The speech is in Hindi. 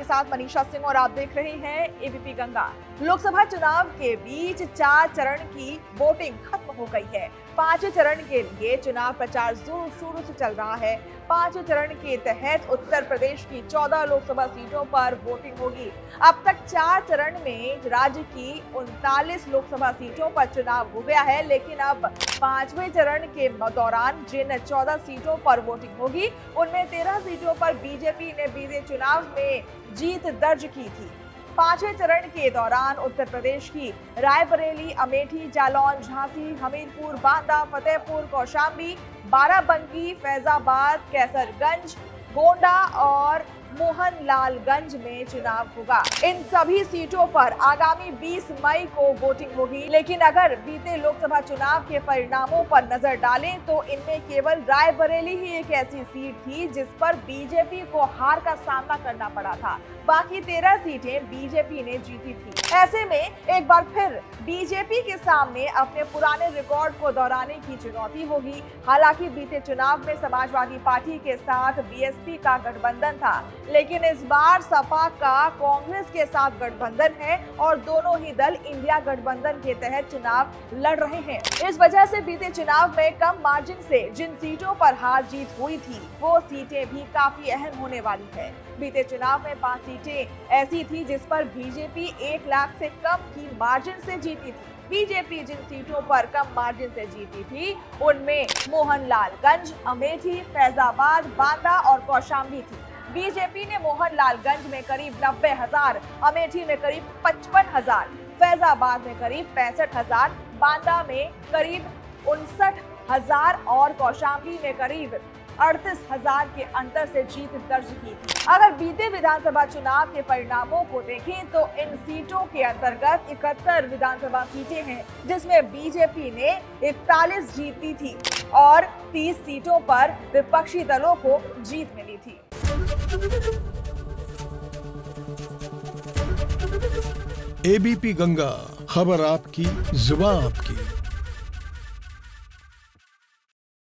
आपके साथ मनीषा सिंह और आप देख रहे हैं एबीपी गंगा। लोकसभा चुनाव के बीच 4 चरण की वोटिंग खत्म हो गई है। 5वें चरण के लिए चुनाव प्रचार जोर शोरों से चल रहा है। 5वें चरण के तहत उत्तर प्रदेश की 14 लोकसभा सीटों पर वोटिंग होगी। अब तक 4 चरण में राज्य की 39 लोकसभा सीटों पर चुनाव हो गया है, लेकिन अब 5वें चरण के दौरान जिन 14 सीटों पर वोटिंग होगी, उनमें 13 सीटों पर बीजेपी ने बीते चुनाव में जीत दर्ज की थी। 5वें चरण के दौरान उत्तर प्रदेश की रायबरेली, अमेठी, जालौन, झांसी, हमीरपुर, बांदा, फतेहपुर, कौशाम्बी, बाराबंकी, फैजाबाद, कैसरगंज, गोंडा और मोहनलालगंज में चुनाव होगा। इन सभी सीटों पर आगामी 20 मई को वोटिंग होगी, लेकिन अगर बीते लोकसभा चुनाव के परिणामों पर नजर डालें तो इनमें केवल रायबरेली ही एक ऐसी सीट थी जिस पर बीजेपी को हार का सामना करना पड़ा था। बाकी 13 सीटें बीजेपी ने जीती थी। ऐसे में एक बार फिर बीजेपी के सामने अपने पुराने रिकॉर्ड को दोहराने की चुनौती होगी। हालांकि बीते चुनाव में समाजवादी पार्टी के साथ बीएसपी का गठबंधन था, लेकिन इस बार सपा का कांग्रेस के साथ गठबंधन है और दोनों ही दल इंडिया गठबंधन के तहत चुनाव लड़ रहे हैं। इस वजह से बीते चुनाव में कम मार्जिन से जिन सीटों पर हार जीत हुई थी, वो सीटें भी काफी अहम होने वाली है। बीते चुनाव में 5 सीटें ऐसी थी जिस पर बीजेपी 1 लाख से कम की मार्जिन से जीती थी। बीजेपी जिन सीटों पर कम मार्जिन से जीती थी, उनमें मोहनलालगंज, अमेठी, फैजाबाद, बांदा और कौशाम्बी थी। बीजेपी ने मोहनलालगंज में करीब 90,000, अमेठी में करीब 55,000, फैजाबाद में करीब 65,000, बांदा में करीब 59,000 और कौशाम्बी में करीब 38,000 के अंतर से जीत दर्ज की थी। अगर बीते विधानसभा चुनाव के परिणामों को देखें तो इन सीटों के अंतर्गत 71 विधानसभा सीटें हैं, जिसमें बीजेपी ने 41 जीती थी और 30 सीटों पर विपक्षी दलों को जीत मिली थी। एबीपी गंगा, खबर आपकी, जुबान आपकी।